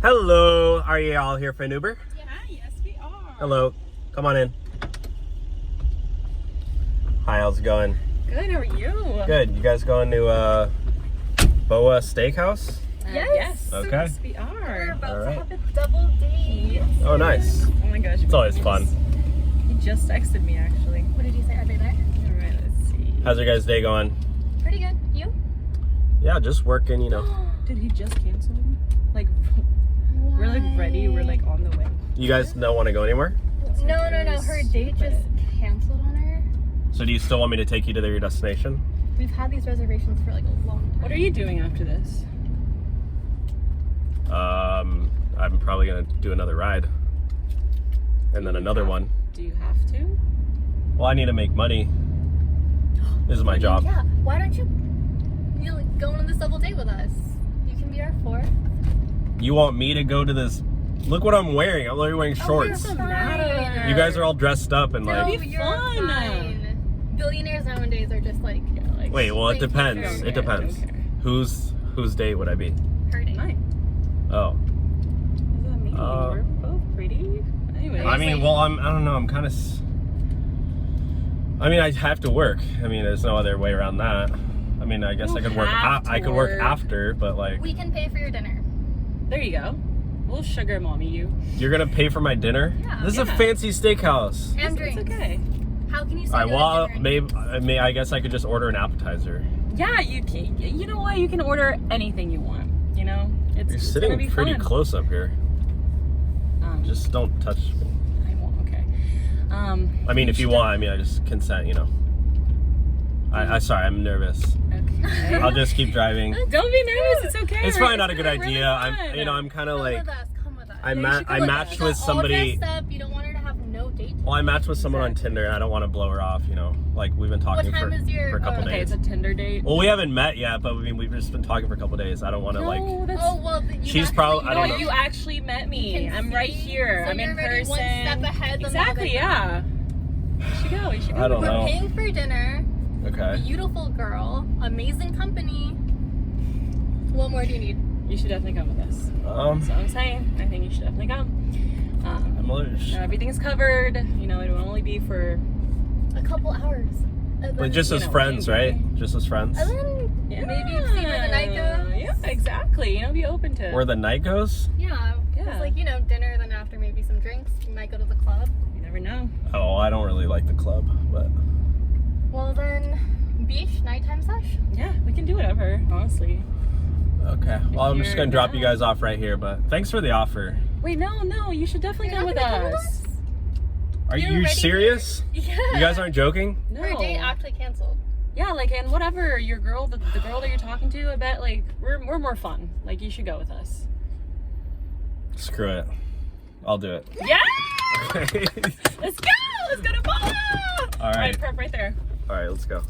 Hello, are you all here for an Uber? Yeah, yes we are. Hello, come on in. Hi, how's it going? Good, how are you? Good, you guys going to Boa Steakhouse? Yes. Okay. Yes, we We're are. about All to right. have a double date. Oh, nice. Oh my gosh. It's always fun. He just texted me actually. What did you say? Are they there? Alright, let's see. How's your guys' day going? Pretty good. You? Yeah, just working, you know. Did he just cancel? Like, we're like ready, we're like on the way. You guys don't want to go anywhere? No. Her date just canceled on her. So do you still want me to take you to your destination? We've had these reservations for like a long time. What are you doing after this? I'm probably going to do another ride. And then another one. Do you have to? Well, I need to make money. This is my job. Yeah. Why don't you go on this double date with us? You can be our fourth. You want me to go to this? Look what I'm wearing. I'm literally wearing shorts. doesn't matter. You guys are all dressed up and No, like... It'd be you're fun. fine. Billionaires nowadays are just like Wait, well, it Wait, depends. I don't It depends. care. Whose date would I be? her date. Nice. Oh. What does that mean? We're both pretty. Anyway. I mean, well, I don't know. I'm kind of... I mean, I have to work. I mean, there's no other way around that. I mean, I guess You I could work. have to I could work work. after, but like, We can pay for your dinner. There you go. We'll sugar mommy you. you're gonna pay for my dinner? Yeah. This is a Yeah. fancy steakhouse. And It's drinks. okay. How can you say All right. no Well, to dinner? I guess I could just order an appetizer. Yeah, you can. You know what? You can order anything you want. You know, it's You're it's sitting gonna be pretty fun. close up here. Just don't touch me. I won't. Okay. I mean, if you want, I mean, I just consent. You know. Sorry, I'm nervous. Okay. I'll just keep driving. Don't be nervous. It's okay. It's probably not a good It's really idea. fun. I'm kind of Come like, with us. Come with us. I you should go with matched All with somebody. dressed up. You don't want her to have no date. Well, I matched with someone on Tinder, and I don't want to blow her off. You know, like we've been talking What time for is your- a couple Okay, days. it's a Tinder date. Well, we haven't met yet, but I mean, we've just been talking for a couple days. I don't want to like. No, that's. Oh well, you She's actually probably- I No, don't know. you actually met me. You can I'm right see. here. So I'm in you're already person. one step ahead than the Exactly. other Yeah. We should go. We should go. I don't We're know. paying for dinner. Okay. Beautiful girl. Amazing company. What more do you need? You should definitely come with us. That's what I'm saying. I think you should definitely come. I'm Everything's covered. You know, it will only be for. A couple hours. And But then, just you as know, friends, maybe. right? Just as friends. and then Yeah. maybe see where the night goes. Yeah, exactly. You know, be open to. Where the night goes? Yeah. Yeah. It's like, dinner, then after maybe some drinks. You might go to the club. You never know. Oh, I don't really like the club, but Well then, beach, nighttime sesh. Yeah, we can do whatever. Honestly. okay. Well, I'm just you're gonna drop you down. guys off right here. But thanks for the offer. Wait, no. You should definitely You're come not with gonna come with us. Are You're you ready? serious? Yeah. You guys aren't joking? No. Her date actually canceled. Yeah, like, and whatever your girl, the girl that you're talking to, I bet like we're more fun. Like, you should go with us. Screw it. I'll do it. Yeah. Okay. Let's go. Let's go to Boa. All right. Prep right there. All right, let's go.